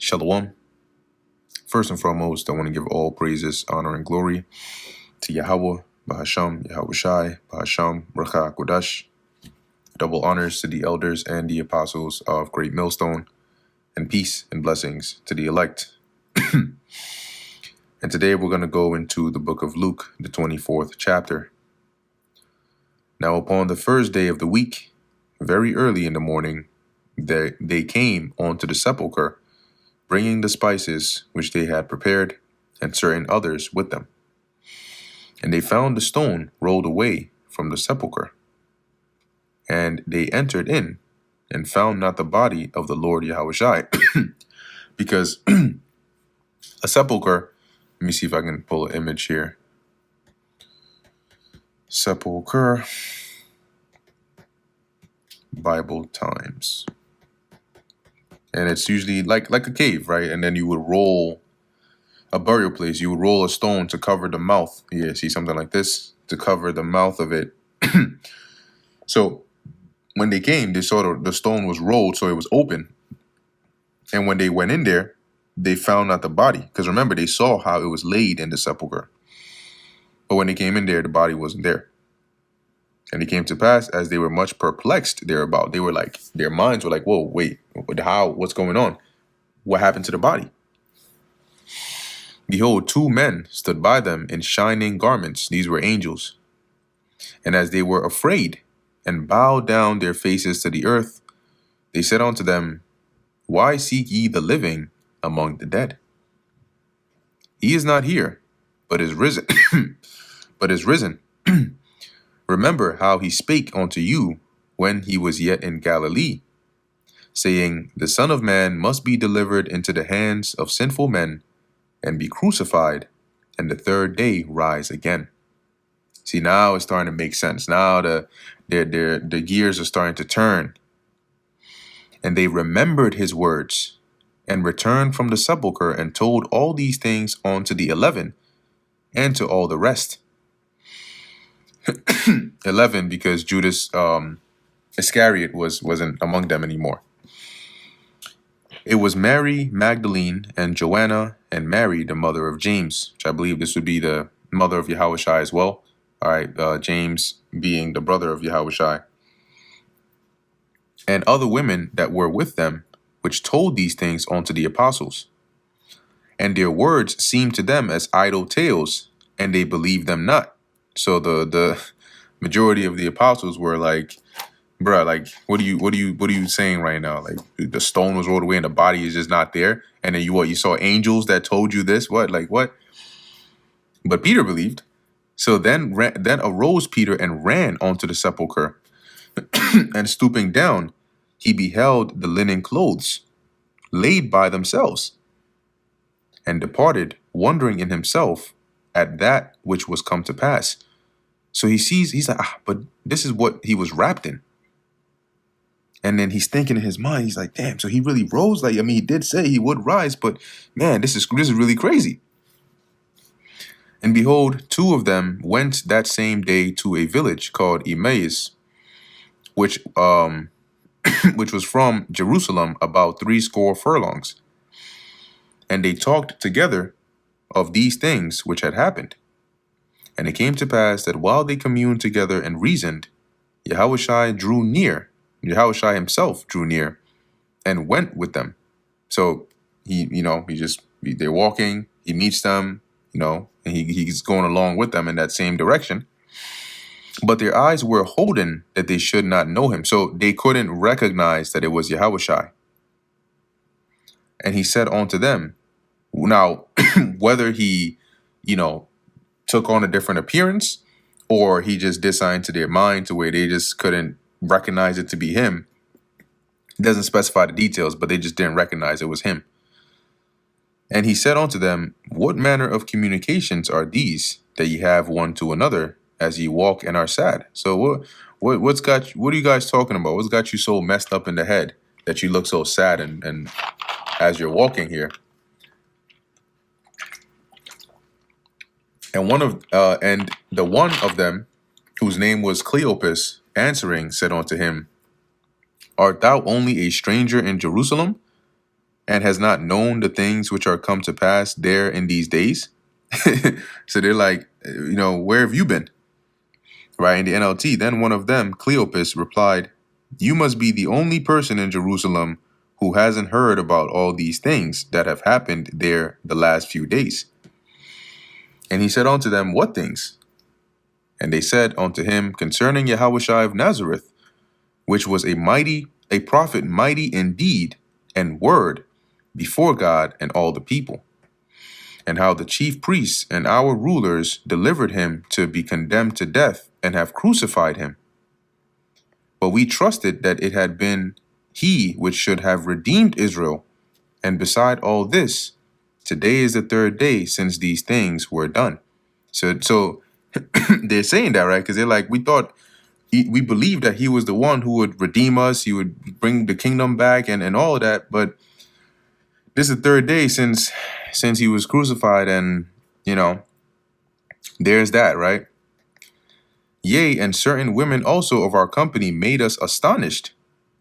Shalom. First and foremost, I want to give all praises, honor, and glory to Yahweh, Bahasham, Yahweh Shai, Bahasham, Racha Kodash. Double honors to the elders and the apostles of Great Millstone, and peace and blessings to the elect. And today we're going to go into the book of Luke, the 24th chapter. Now upon the first day of the week, very early in the morning, they came onto the sepulchre, bringing the spices which they had prepared, and certain others with them. And they found the stone rolled away from the sepulchre. And they entered in, and found not the body of the Lord Yahushai. Because a sepulchre, let me see if I can pull an image here. Sepulchre, Bible Times. And it's usually like a cave, right? And then you would roll a burial place. You would roll a stone to cover the mouth. Yeah, see something like this to cover the mouth of it. So when they came, they saw the stone was rolled, so it was open. And when they went in there, they found not the body. Because remember, they saw how it was laid in the sepulchre. But when they came in there, the body wasn't there. And it came to pass, as they were much perplexed thereabout, they were like, their minds were like, whoa, wait, how, what's going on? What happened to the body? Behold, two men stood by them in shining garments. These were angels. And as they were afraid and bowed down their faces to the earth, they said unto them, Why seek ye the living among the dead? He is not here, but is risen. but is risen. Remember how he spake unto you when he was yet in Galilee, saying, The Son of Man must be delivered into the hands of sinful men, and be crucified, and the third day rise again. See, now it's starting to make sense. Now the gears are starting to turn. And they remembered his words, and returned from the sepulchre, and told all these things unto the 11, and to all the rest. 11, because Judas Iscariot wasn't among them anymore. It was Mary Magdalene and Joanna and Mary, the mother of James, which I believe this would be the mother of Yahushai as well. All right, James being the brother of Yahushai. And other women that were with them, which told these things unto the apostles. And their words seemed to them as idle tales, and they believed them not. So the majority of the apostles were like, bruh, like, what are you saying right now? Like, the stone was rolled away and the body is just not there. And then you saw angels that told you this? What? Like, what? But Peter believed. So then arose Peter and ran onto the sepulchre. And stooping down, he beheld the linen clothes laid by themselves, and departed, wondering in himself at that which was come to pass. So he's like, but this is what he was wrapped in. And then he's thinking in his mind, he's like, damn, so he really rose? Like, I mean, he did say he would rise, but man, this is really crazy. And behold, two of them went that same day to a village called Emmaus, which was from Jerusalem about 60 furlongs. And they talked together of these things which had happened. And it came to pass that while they communed together and reasoned, Yahushai drew near. Yahushai himself drew near and went with them. So they're walking, he meets them, and he's going along with them in that same direction. But their eyes were holden that they should not know him. So they couldn't recognize that it was Yahushai. And he said unto them, now, whether he, took on a different appearance, or he just did something to their mind to where they just couldn't recognize it to be him. It doesn't specify the details, but they just didn't recognize it was him. And he said unto them, What manner of communications are these that ye have one to another as ye walk and are sad? So what are you guys talking about? What's got you so messed up in the head that you look so sad and as you're walking here? And the one of them, whose name was Cleopas, answering, said unto him, Art thou only a stranger in Jerusalem, and has not known the things which are come to pass there in these days? So they're like, where have you been? Right, in the NLT, then one of them, Cleopas, replied, "You must be the only person in Jerusalem who hasn't heard about all these things that have happened there the last few days." And he said unto them, "What things?" And they said unto him, "Concerning Yahushua of Nazareth, which was a prophet mighty in deed and word before God and all the people, and how the chief priests and our rulers delivered him to be condemned to death and have crucified him. But we trusted that it had been he which should have redeemed Israel. And beside all this, today is the third day since these things were done." So they're saying that, right? Because they're like, we believed that he was the one who would redeem us, he would bring the kingdom back and all of that. But this is the third day since he was crucified, and there's that, right? "Yea, and certain women also of our company made us astonished,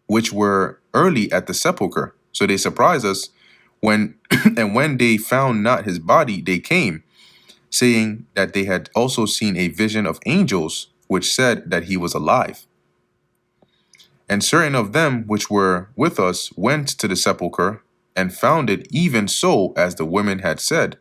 which were early at the sepulchre." So they surprised us when and when they found not his body, they came, saying that they had also seen a vision of angels, which said that he was alive. "And certain of them which were with us went to the sepulchre, and found it even so as the women had said,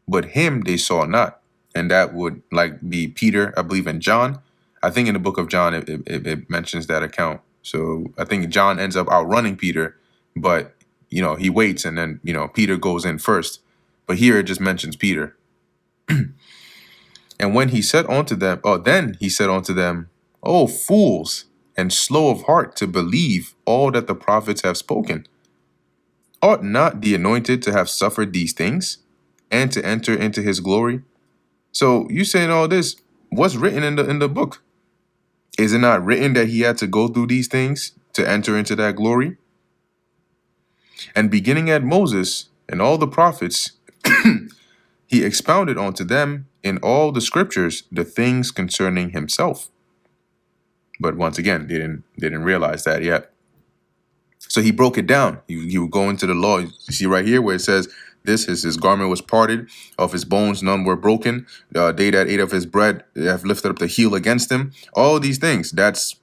but him they saw not." And that would be Peter, I believe, and John. I think in the book of John, it mentions that account. So I think John ends up outrunning Peter, but, he waits, and then, Peter goes in first. But here it just mentions Peter. "And when he said unto them, then he said unto them, O fools, and slow of heart to believe all that the prophets have spoken. Ought not the anointed to have suffered these things, and to enter into his glory?" So you saying all this, what's written in the book? Is it not written that he had to go through these things to enter into that glory? "And beginning at Moses and all the prophets, he expounded unto them in all the scriptures the things concerning himself." But once again, they didn't realize that yet. So he broke it down. He would go into the law. You see right here where it says, his garment was parted, of his bones none were broken. They that ate of his bread have lifted up the heel against him. All these things. That's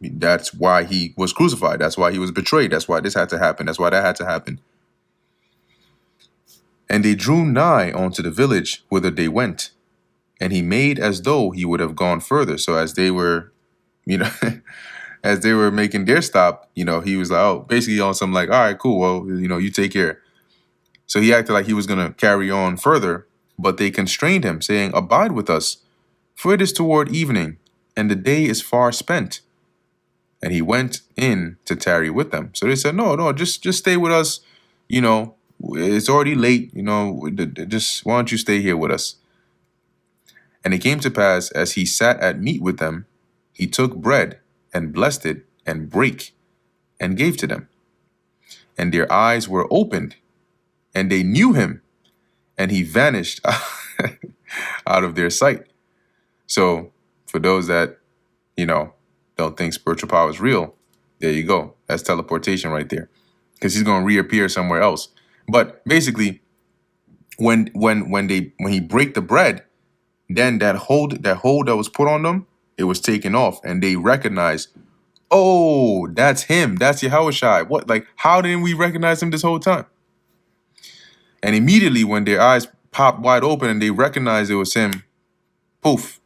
why he was crucified. That's why he was betrayed. That's why this had to happen. That's why that had to happen. "And they drew nigh unto the village whither they went, and he made as though he would have gone further." So as they were, as they were making their stop, he was like, basically on some like, "All right, cool. Well, you take care." So he acted like he was going to carry on further, but they constrained him, saying, "Abide with us, for it is toward evening, and the day is far spent." And he went in to tarry with them. So they said, "No, just stay with us. It's already late. Just why don't you stay here with us?" "And it came to pass, as he sat at meat with them, he took bread and blessed it and brake and gave to them. And their eyes were opened, and they knew him, and he vanished out of their sight." So for those that, don't think spiritual power is real, there you go. That's teleportation right there, because he's going to reappear somewhere else. But basically, when he break the bread, then that hold that was put on them, it was taken off, and they recognized, "Oh, that's him. That's Yahushua. What? Like, how didn't we recognize him this whole time?" And immediately when their eyes popped wide open and they recognized it was him, poof,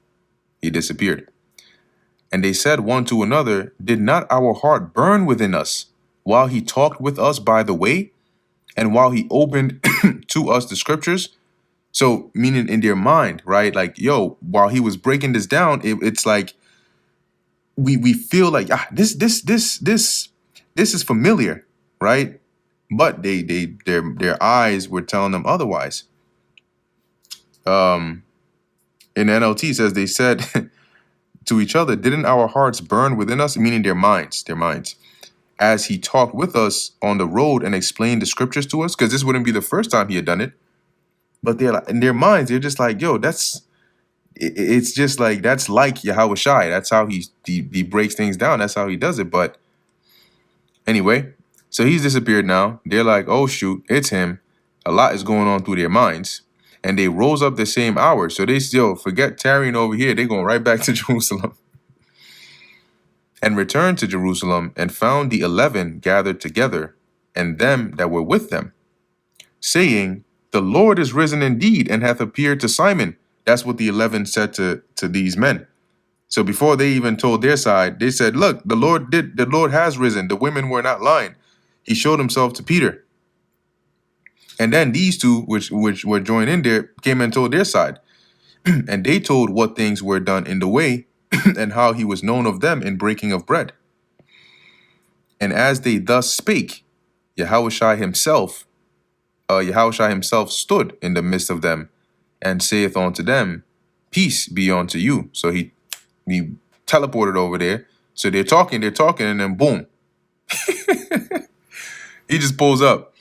he disappeared. "And they said one to another, Did not our heart burn within us while he talked with us by the way, and while he opened to us the scriptures?" So meaning in their mind, right? Like, while he was breaking this down, it's like we feel like, this is familiar, right? But their eyes were telling them otherwise. In NLT says, they said to each other, "Didn't our hearts burn within us?" Meaning their minds, "as he talked with us on the road and explained the scriptures to us." Because this wouldn't be the first time he had done it. But they're like, in their minds, they're just like, it's just like, that's like Yahushua. That's how he breaks things down. That's how he does it. But anyway, So he's disappeared now. They're like, oh shoot, it's him. A lot is going on through their minds. And they rose up the same hour. So they still forget tarrying over here. They're going right back to Jerusalem. And returned to Jerusalem and found the 11 gathered together, and them that were with them, saying, the Lord is risen indeed, and hath appeared to Simon. That's what the 11 said to these men. So before they even told their side, they said, look, the Lord has risen. The women were not lying. He showed himself to Peter. And then these two, which were joined in there, came and told their side. And they told what things were done in the way, and how he was known of them in breaking of bread. And as they thus spake, Yahushua himself stood in the midst of them, and saith unto them, peace be unto you. So he teleported over there. So they're talking, and then boom. He just pulls up.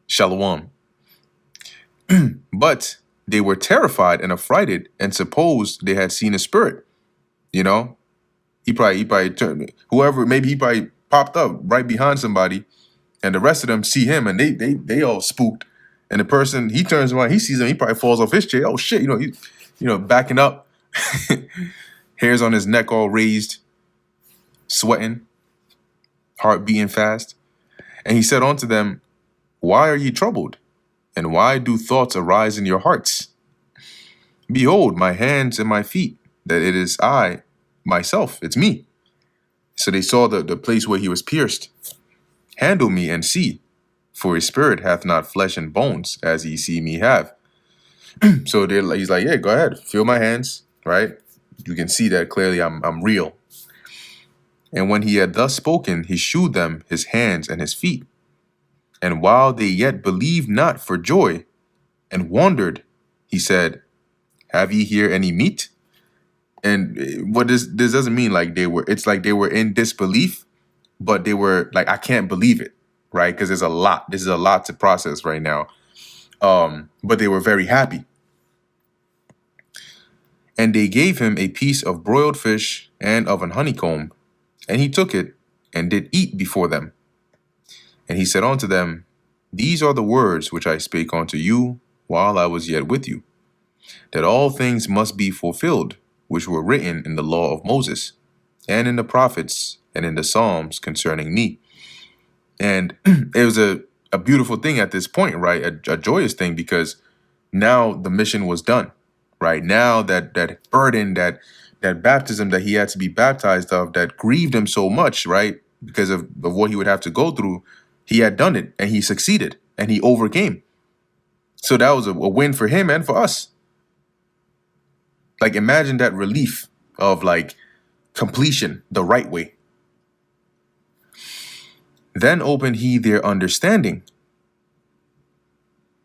Shalom. But they were terrified and affrighted, and supposed they had seen a spirit. You know, he probably turned, whoever, maybe he probably popped up right behind somebody, and the rest of them see him, and they all spooked. And the person, he turns around, he sees him, he probably falls off his chair. Oh shit, backing up, hairs on his neck all raised, sweating, heart beating fast. And he said unto them, why are ye troubled? And why do thoughts arise in your hearts? Behold, my hands and my feet, that it is I, myself, it's me. So they saw the place where he was pierced. Handle me and see, for his spirit hath not flesh and bones, as ye see me have. So he's like, yeah, go ahead, feel my hands, right? You can see that clearly I'm real. And when he had thus spoken, he shewed them his hands and his feet. And while they yet believed not for joy, and wondered, he said, have ye here any meat? And what this doesn't mean like it's like they were in disbelief, but they were like, I can't believe it, right? Because this is a lot to process right now. But they were very happy. And they gave him a piece of broiled fish and of an honeycomb, and he took it and did eat before them. And he said unto them, these are the words which I spake unto you while I was yet with you, that all things must be fulfilled, which were written in the law of Moses, and in the prophets, and in the Psalms concerning me. And it was a beautiful thing at this point, right? A joyous thing, because now the mission was done, right? Now that burden, that baptism that he had to be baptized of, that grieved him so much, right? Because of what he would have to go through, he had done it, and he succeeded, and he overcame. So that was a win for him and for us. Like, imagine that relief of like completion the right way. Then opened he their understanding.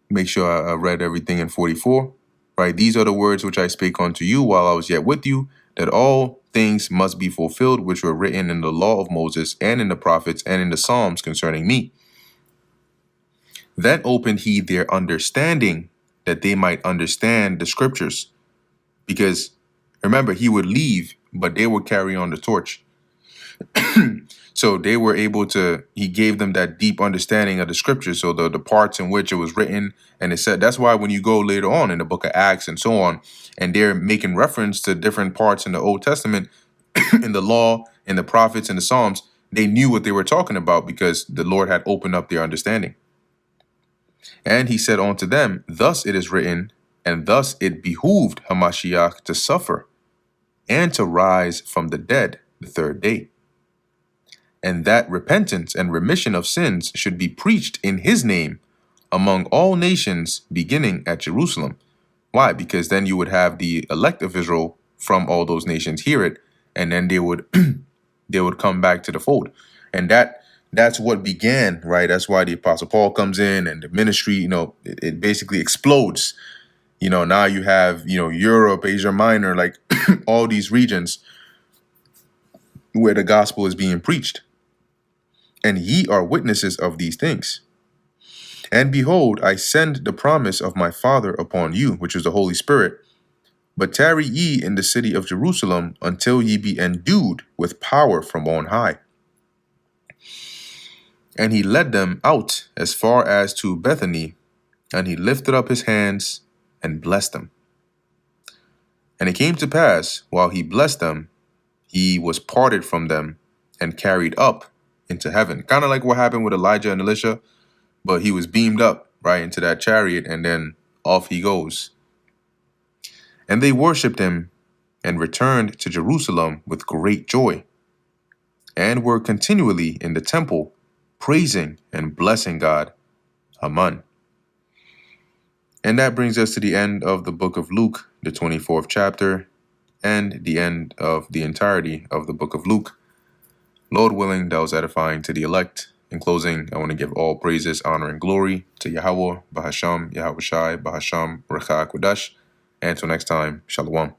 Make sure I read everything in 44, right? These are the words which I spake unto you while I was yet with you, that all things must be fulfilled, which were written in the law of Moses, and in the prophets, and in the Psalms concerning me. Then opened he their understanding, that they might understand the scriptures. Because remember, he would leave, but they would carry on the torch. So they were able to, he gave them that deep understanding of the scriptures. So the parts in which it was written, and it said, that's why when you go later on in the book of Acts and so on, and they're making reference to different parts in the Old Testament, in the law, in the prophets, and the Psalms, they knew what they were talking about because the Lord had opened up their understanding. And he said unto them, thus it is written, and thus it behooved Hamashiach to suffer, and to rise from the dead the third day. And that repentance and remission of sins should be preached in his name among all nations, beginning at Jerusalem. Why? Because then you would have the elect of Israel from all those nations hear it, and then they would they would come back to the fold. And that's what began, right? That's why the Apostle Paul comes in, and the ministry, it basically explodes. Now you have, Europe, Asia Minor, like all these regions where the gospel is being preached. And ye are witnesses of these things. And behold, I send the promise of my Father upon you, which is the Holy Spirit. But tarry ye in the city of Jerusalem until ye be endued with power from on high. And he led them out as far as to Bethany, and he lifted up his hands and blessed them. And it came to pass, while he blessed them, he was parted from them and carried up into heaven. Kind of like what happened with Elijah and Elisha, but he was beamed up right into that chariot, and then off he goes. And they worshipped him and returned to Jerusalem with great joy, and were continually in the temple, praising and blessing God. Amen. And that brings us to the end of the book of Luke, the 24th chapter, and the end of the entirety of the book of Luke. Lord willing, that was edifying to the elect. In closing, I want to give all praises, honor, and glory to Yahweh, Bahasham, Yahweh Shai, Bahasham, Raka Kodash. And until next time, Shalom.